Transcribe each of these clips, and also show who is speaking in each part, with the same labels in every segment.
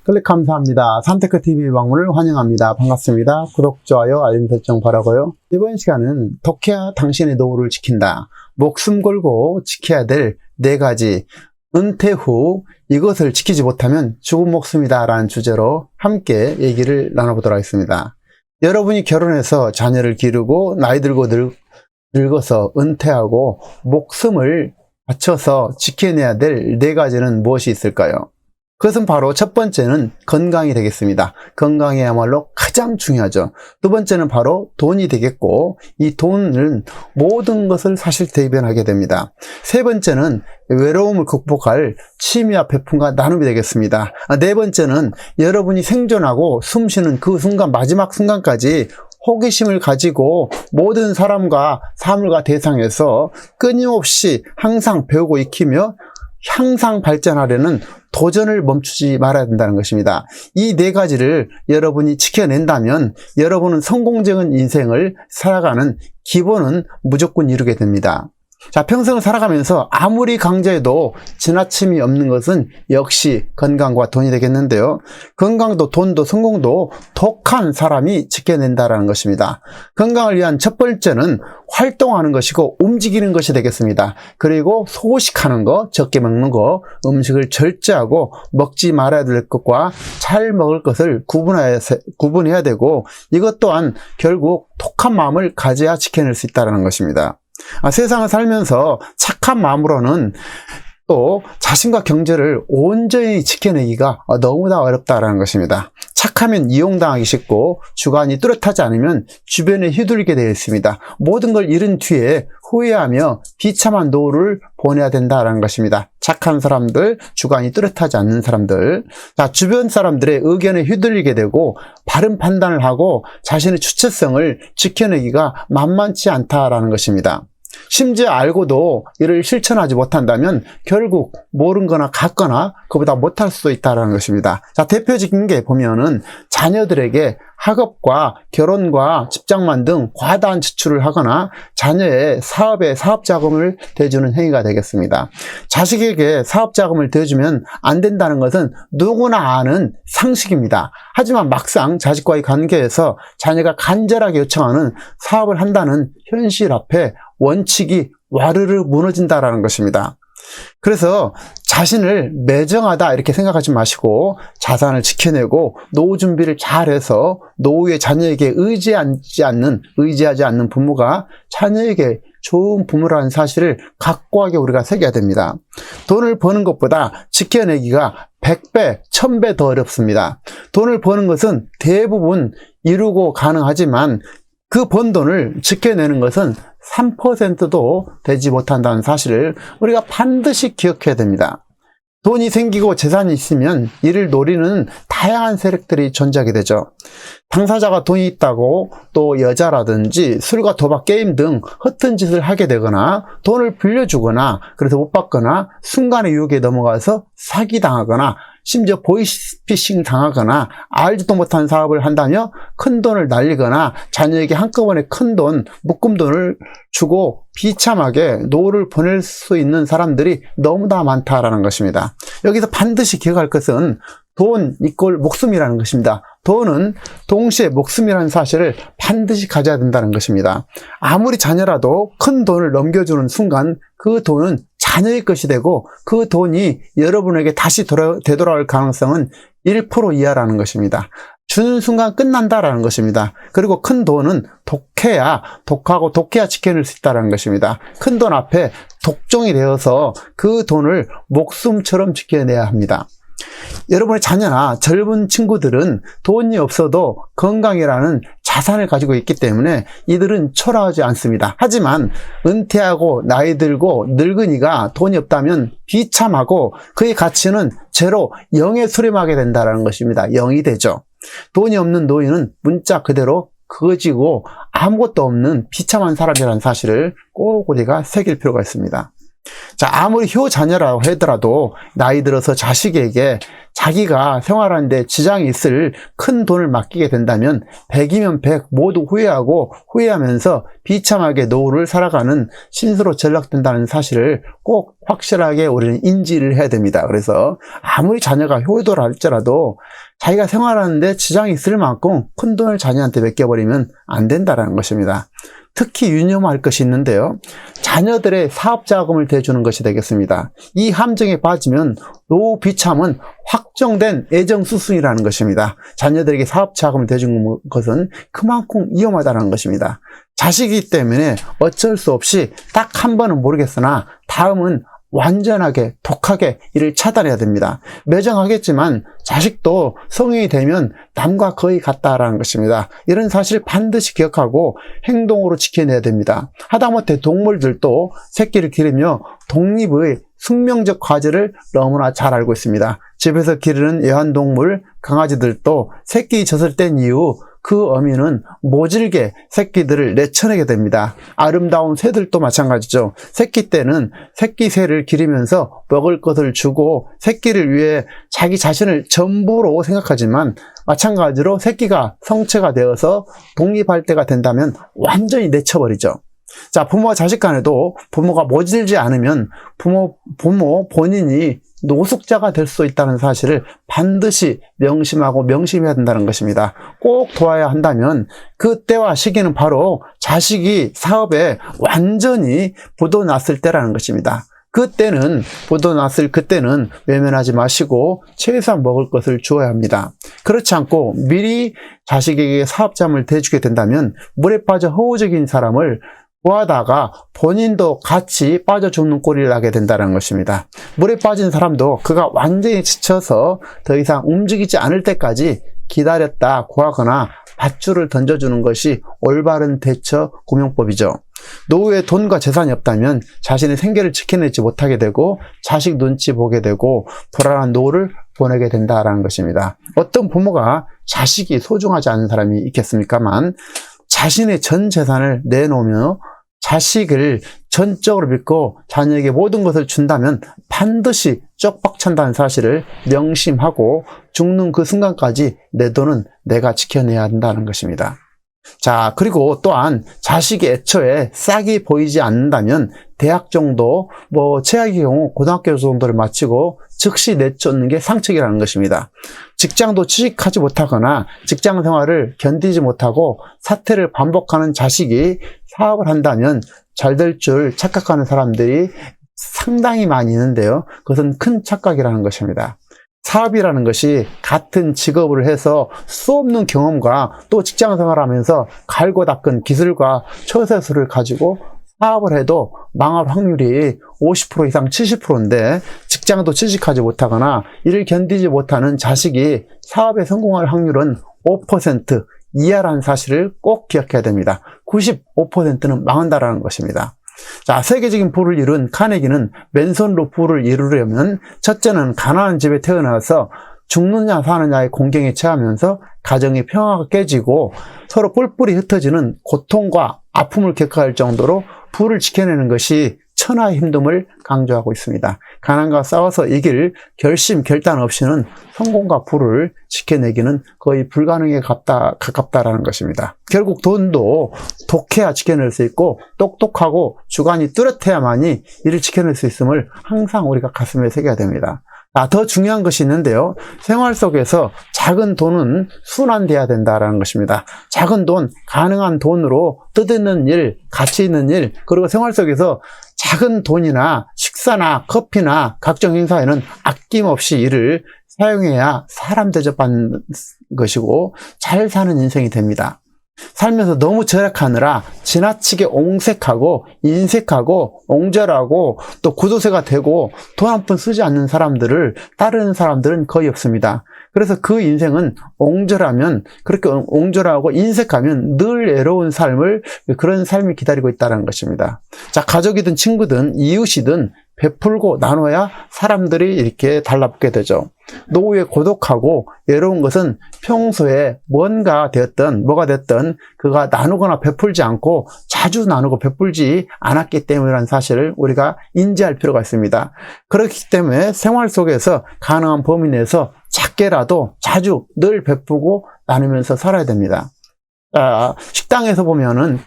Speaker 1: 클릭 감사합니다. 산테크TV 방문을 환영합니다. 반갑습니다. 구독, 좋아요, 알림 설정 바라고요. 이번 시간은 독해야 당신의 노후를 지킨다. 목숨 걸고 지켜야 될 4가지 은퇴 후 이것을 지키지 못하면 죽은 목숨이다 라는 주제로 함께 얘기를 나눠보도록 하겠습니다. 여러분이 결혼해서 자녀를 기르고 나이 들고 늙어서 은퇴하고 목숨을 바쳐서 지켜내야 될 4가지는 무엇이 있을까요? 그것은 바로 첫 번째는 건강이 되겠습니다. 건강이야말로 가장 중요하죠. 두 번째는 바로 돈이 되겠고, 이 돈은 모든 것을 사실 대변하게 됩니다. 세 번째는 외로움을 극복할 취미와 배품과 나눔이 되겠습니다. 네 번째는 여러분이 생존하고 숨쉬는 그 순간, 마지막 순간까지 호기심을 가지고 모든 사람과 사물과 대상에서 끊임없이 항상 배우고 익히며 항상 발전하려는 도전을 멈추지 말아야 된다는 것입니다. 이 4가지를 여러분이 지켜낸다면 여러분은 성공적인 인생을 살아가는 기본은 무조건 이루게 됩니다. 자, 평생을 살아가면서 아무리 강조해도 지나침이 없는 것은 역시 건강과 돈이 되겠는데요. 건강도 돈도 성공도 독한 사람이 지켜낸다는 것입니다. 건강을 위한 첫 번째는 활동하는 것이고 움직이는 것이 되겠습니다. 그리고 소식하는 것, 적게 먹는 것, 음식을 절제하고 먹지 말아야 될 것과 잘 먹을 것을 구분해야 되고, 이것 또한 결국 독한 마음을 가져야 지켜낼 수 있다는 것입니다. 세상을 살면서 착한 마음으로는 또 자신과 경제를 온전히 지켜내기가 너무나 어렵다는 것입니다. 착하면 이용당하기 쉽고 주관이 뚜렷하지 않으면 주변에 휘둘리게 되어 있습니다. 모든 걸 잃은 뒤에 후회하며 비참한 노후를 보내야 된다는 것입니다. 착한 사람들, 주관이 뚜렷하지 않는 사람들, 자, 주변 사람들의 의견에 휘둘리게 되고 바른 판단을 하고 자신의 주체성을 지켜내기가 만만치 않다라는 것입니다. 심지어 알고도 이를 실천하지 못한다면 결국 모른 거나 같거나 그보다 못할 수도 있다는 것입니다. 자, 대표적인 게 보면은 자녀들에게 학업과 결혼과 집장만 등 과다한 지출을 하거나 자녀의 사업에 사업자금을 대주는 행위가 되겠습니다. 자식에게 사업자금을 대주면 안 된다는 것은 누구나 아는 상식입니다. 하지만 막상 자식과의 관계에서 자녀가 간절하게 요청하는 사업을 한다는 현실 앞에 원칙이 와르르 무너진다라는 것입니다. 그래서 자신을 매정하다 이렇게 생각하지 마시고 자산을 지켜내고 노후 준비를 잘해서 노후에 자녀에게 의지하지 않는 부모가 자녀에게 좋은 부모라는 사실을 각고하게 우리가 새겨야 됩니다. 돈을 버는 것보다 지켜내기가 100배, 1000배 더 어렵습니다. 돈을 버는 것은 대부분 이루고 가능하지만 그 번 돈을 지켜내는 것은 3%도 되지 못한다는 사실을 우리가 반드시 기억해야 됩니다. 돈이 생기고 재산이 있으면 이를 노리는 다양한 세력들이 존재하게 되죠. 당사자가 돈이 있다고 또 여자라든지 술과 도박, 게임 등 허튼 짓을 하게 되거나 돈을 빌려주거나 그래서 못 받거나 순간의 유혹에 넘어가서 사기당하거나 심지어 보이스피싱 당하거나 알지도 못한 사업을 한다며 큰 돈을 날리거나 자녀에게 한꺼번에 큰 돈, 묶음돈을 주고 비참하게 노후를 보낼 수 있는 사람들이 너무나 많다라는 것입니다. 여기서 반드시 기억할 것은 돈 이꼴 목숨이라는 것입니다. 돈은 동시에 목숨이라는 사실을 반드시 가져야 된다는 것입니다. 아무리 자녀라도 큰 돈을 넘겨주는 순간 그 돈은 자녀의 것이 되고 그 돈이 여러분에게 다시 되돌아올 가능성은 1% 이하라는 것입니다. 주는 순간 끝난다라는 것입니다. 그리고 큰 돈은 독해야 지켜낼 수 있다는 것입니다. 큰 돈 앞에 독종이 되어서 그 돈을 목숨처럼 지켜내야 합니다. 여러분의 자녀나 젊은 친구들은 돈이 없어도 건강이라는 자산을 가지고 있기 때문에 이들은 초라하지 않습니다. 하지만 은퇴하고 나이 들고 늙은이가 돈이 없다면 비참하고 그의 가치는 제로, 0에 수렴하게 된다는 것입니다. 0이 되죠. 돈이 없는 노인은 문자 그대로 거지고 아무것도 없는 비참한 사람이라는 사실을 꼭 우리가 새길 필요가 있습니다. 자, 아무리 효자녀라고 하더라도 나이 들어서 자식에게 자기가 생활하는데 지장이 있을 큰 돈을 맡기게 된다면 100이면 100 모두 후회하고 후회하면서 비참하게 노후를 살아가는 신수로 전락된다는 사실을 꼭 확실하게 우리는 인지를 해야 됩니다. 그래서 아무리 자녀가 효도를 할지라도 자기가 생활하는데 지장이 있을 만큼 큰 돈을 자녀한테 맡겨버리면 안 된다는 것입니다. 특히 유념할 것이 있는데요. 자녀들의 사업자금을 대주는 것이 되겠습니다. 이 함정에 빠지면 노후 비참은 확정된 애정수순이라는 것입니다. 자녀들에게 사업자금을 대주는 것은 그만큼 위험하다는 것입니다. 자식이기 때문에 어쩔 수 없이 딱 한 번은 모르겠으나 다음은 완전하게 독하게 이를 차단해야 됩니다. 매정하겠지만 자식도 성인이 되면 남과 거의 같다라는 것입니다. 이런 사실을 반드시 기억하고 행동으로 지켜내야 됩니다. 하다못해 동물들도 새끼를 기르며 독립의 숙명적 과제를 너무나 잘 알고 있습니다. 집에서 기르는 애완동물 강아지들도 새끼 젖을 뗀 이후 그 어미는 모질게 새끼들을 내쳐내게 됩니다. 아름다운 새들도 마찬가지죠. 새끼 때는 새끼 새를 기르면서 먹을 것을 주고 새끼를 위해 자기 자신을 전부로 생각하지만 마찬가지로 새끼가 성체가 되어서 독립할 때가 된다면 완전히 내쳐버리죠. 자, 부모와 자식 간에도 부모가 모질지 않으면 부모 본인이 노숙자가 될 수 있다는 사실을 반드시 명심하고 명심해야 된다는 것입니다. 꼭 도와야 한다면 그때와 시기는 바로 자식이 사업에 완전히 부도났을 때라는 것입니다. 그때는 부도났을 그때는 외면하지 마시고 최소한 먹을 것을 주어야 합니다. 그렇지 않고 미리 자식에게 사업자금을 대주게 된다면 물에 빠져 허우적인 사람을 구하다가 본인도 같이 빠져 죽는 꼴이 나게 된다는 것입니다. 물에 빠진 사람도 그가 완전히 지쳐서 더 이상 움직이지 않을 때까지 기다렸다 구하거나 밧줄을 던져주는 것이 올바른 대처 구명법이죠. 노후에 돈과 재산이 없다면 자신의 생계를 지켜내지 못하게 되고 자식 눈치 보게 되고 불안한 노후를 보내게 된다는 것입니다. 어떤 부모가 자식이 소중하지 않은 사람이 있겠습니까만 자신의 전 재산을 내놓으며 자식을 전적으로 믿고 자녀에게 모든 것을 준다면 반드시 쪽박찬다는 사실을 명심하고 죽는 그 순간까지 내 돈은 내가 지켜내야 한다는 것입니다. 자, 그리고 또한 자식이 애초에 싹이 보이지 않는다면 대학 정도, 최악의 경우 고등학교 정도를 마치고 즉시 내쫓는 게 상책이라는 것입니다. 직장도 취직하지 못하거나 직장 생활을 견디지 못하고 사태를 반복하는 자식이 사업을 한다면 잘 될 줄 착각하는 사람들이 상당히 많이 있는데요. 그것은 큰 착각이라는 것입니다. 사업이라는 것이 같은 직업을 해서 수없는 경험과 또 직장 생활하면서 갈고 닦은 기술과 처세술을 가지고 사업을 해도 망할 확률이 50% 이상 70%인데 직장도 취직하지 못하거나 이를 견디지 못하는 자식이 사업에 성공할 확률은 5% 이하라는 사실을 꼭 기억해야 됩니다. 95%는 망한다라는 것입니다. 자, 세계적인 부를 이룬 카네기는 맨손으로 부를 이루려면 첫째는 가난한 집에 태어나서 죽느냐 사느냐의 공경에 처하면서 가정의 평화가 깨지고 서로 뿔뿔이 흩어지는 고통과 아픔을 겪어할 정도로 부를 지켜내는 것이 천하의 힘듦을 강조하고 있습니다. 가난과 싸워서 이길 결심, 결단 없이는 성공과 부를 지켜내기는 거의 불가능에 가깝다라는 것입니다. 결국 돈도 독해야 지켜낼 수 있고 똑똑하고 주관이 뚜렷해야만이 이를 지켜낼 수 있음을 항상 우리가 가슴에 새겨야 됩니다. 더 중요한 것이 있는데요. 생활 속에서 작은 돈은 순환돼야 된다는 것입니다. 작은 돈, 가능한 돈으로 뜻있는 일, 가치 있는 일, 그리고 생활 속에서 작은 돈이나 식사나 커피나 각종 행사에는 아낌없이 이를 사용해야 사람 대접받는 것이고 잘 사는 인생이 됩니다. 살면서 너무 절약하느라 지나치게 옹색하고 인색하고 옹졸하고 또 구두쇠가 되고 돈 한 푼 쓰지 않는 사람들을 따르는 사람들은 거의 없습니다. 그래서 그 인생은 옹졸하면, 그렇게 옹졸하고 인색하면 늘 외로운 삶을, 그런 삶이 기다리고 있다는 것입니다. 자, 가족이든 친구든 이웃이든 베풀고 나눠야 사람들이 이렇게 달라붙게 되죠. 노후에 고독하고 외로운 것은 평소에 뭐가 됐든 그가 나누거나 베풀지 않고 자주 나누고 베풀지 않았기 때문이라는 사실을 우리가 인지할 필요가 있습니다. 그렇기 때문에 생활 속에서 가능한 범위 내에서 작게라도 자주 늘 베푸고 나누면서 살아야 됩니다. 식당에서 보면은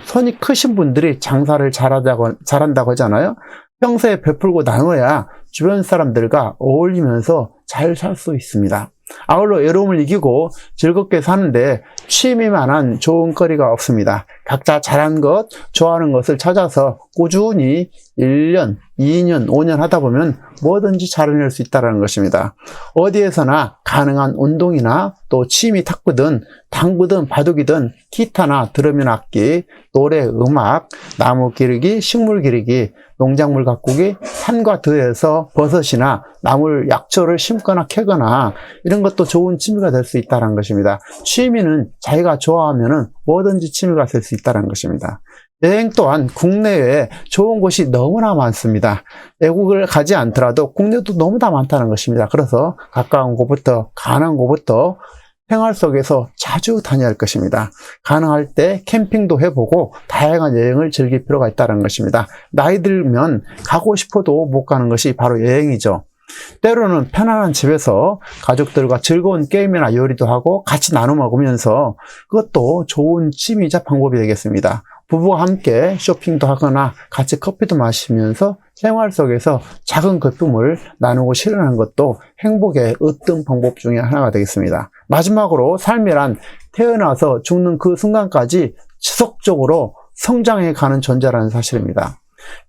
Speaker 1: 손이 크신 분들이 장사를 잘한다고 하잖아요. 평소에 베풀고 나눠야 주변 사람들과 어울리면서 잘 살 수 있습니다. 아울러 외로움을 이기고 즐겁게 사는데 취미만한 좋은 거리가 없습니다. 각자 잘하는 것, 좋아하는 것을 찾아서 꾸준히 1년, 2년, 5년 하다 보면 뭐든지 잘해낼 수 있다는 것입니다. 어디에서나 가능한 운동이나 또 취미 탁구든 당구든 바둑이든 기타나 드럼이나 악기, 노래, 음악, 나무 기르기, 식물 기르기, 농작물 가꾸기, 산과 들에서 버섯이나 나물, 약초를 심거나 캐거나 이런 것도 좋은 취미가 될 수 있다는 것입니다. 취미는 자기가 좋아하면 뭐든지 취미가 될 수 있다는 것입니다. 여행 또한 국내외에 좋은 곳이 너무나 많습니다. 외국을 가지 않더라도 국내도 너무나 많다는 것입니다. 그래서 가까운 곳부터 가능한 곳부터 생활 속에서 자주 다녀야 할 것입니다. 가능할 때 캠핑도 해보고 다양한 여행을 즐길 필요가 있다는 것입니다. 나이 들면 가고 싶어도 못 가는 것이 바로 여행이죠. 때로는 편안한 집에서 가족들과 즐거운 게임이나 요리도 하고 같이 나눠 먹으면서 그것도 좋은 취미이자 방법이 되겠습니다. 부부와 함께 쇼핑도 하거나 같이 커피도 마시면서 생활 속에서 작은 기쁨을 나누고 실현하는 것도 행복의 으뜸 방법 중에 하나가 되겠습니다. 마지막으로 삶이란 태어나서 죽는 그 순간까지 지속적으로 성장해 가는 존재라는 사실입니다.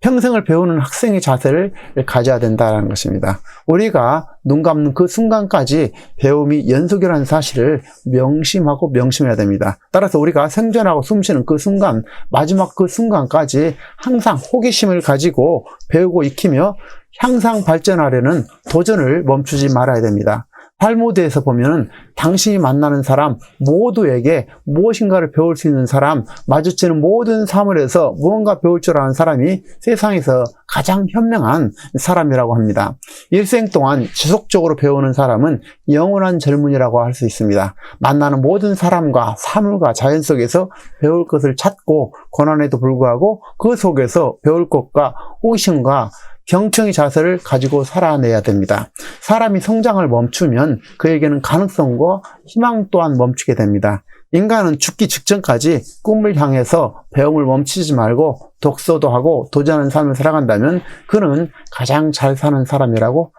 Speaker 1: 평생을 배우는 학생의 자세를 가져야 된다는 것입니다. 우리가 눈 감는 그 순간까지 배움이 연속이라는 사실을 명심하고 명심해야 됩니다. 따라서 우리가 생존하고 숨쉬는 그 순간, 마지막 그 순간까지 항상 호기심을 가지고 배우고 익히며 향상 발전하려는 도전을 멈추지 말아야 됩니다. 탈무드에서 보면은 당신이 만나는 사람 모두에게 무엇인가를 배울 수 있는 사람, 마주치는 모든 사물에서 무언가 배울 줄 아는 사람이 세상에서 가장 현명한 사람이라고 합니다. 일생 동안 지속적으로 배우는 사람은 영원한 젊은이라고 할 수 있습니다. 만나는 모든 사람과 사물과 자연 속에서 배울 것을 찾고 고난에도 불구하고 그 속에서 배울 것과 호기심과 경청의 자세를 가지고 살아내야 됩니다. 사람이 성장을 멈추면 그에게는 가능성과 희망 또한 멈추게 됩니다. 인간은 죽기 직전까지 꿈을 향해서 배움을 멈추지 말고 독서도 하고 도전하는 삶을 살아간다면 그는 가장 잘 사는 사람이라고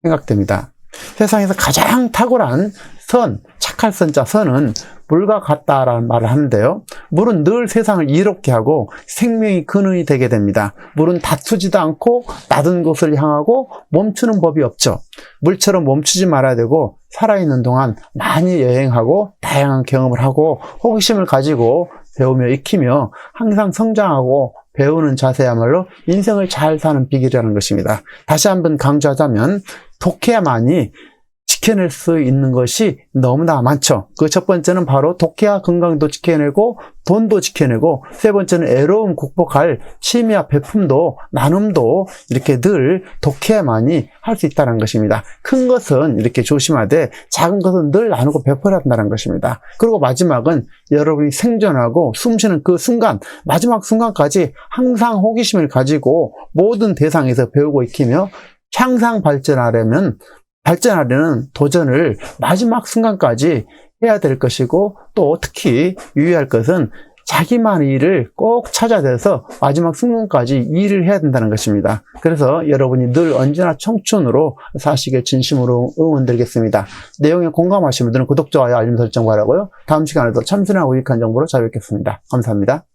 Speaker 1: 생각됩니다. 세상에서 가장 탁월한 착할 선자 선은 물과 같다라는 말을 하는데요. 물은 늘 세상을 이롭게 하고 생명의 근원이 되게 됩니다. 물은 다투지도 않고 낮은 곳을 향하고 멈추는 법이 없죠. 물처럼 멈추지 말아야 되고 살아있는 동안 많이 여행하고 다양한 경험을 하고 호기심을 가지고 배우며 익히며 항상 성장하고 배우는 자세야말로 인생을 잘 사는 비결이라는 것입니다. 다시 한번 강조하자면 독해야만이 지켜낼 수 있는 것이 너무나 많죠. 그 첫 번째는 바로 독해야 건강도 지켜내고 돈도 지켜내고, 세 번째는 애로움 극복할 취미와 베품도 나눔도 이렇게 늘 독해야만이 할 수 있다는 것입니다. 큰 것은 이렇게 조심하되 작은 것은 늘 나누고 베풀어야 한다는 것입니다. 그리고 마지막은 여러분이 생존하고 숨쉬는 그 순간, 마지막 순간까지 항상 호기심을 가지고 모든 대상에서 배우고 익히며 향상 발전하려는 도전을 마지막 순간까지 해야 될 것이고, 또 특히 유의할 것은 자기만의 일을 꼭 찾아내서 마지막 순간까지 일을 해야 된다는 것입니다. 그래서 여러분이 늘 언제나 청춘으로 사시길 진심으로 응원드리겠습니다. 내용에 공감하시는 분들은 구독, 좋아요, 알림 설정 바라고요. 다음 시간에도 참신하고 유익한 정보로 찾아뵙겠습니다. 감사합니다.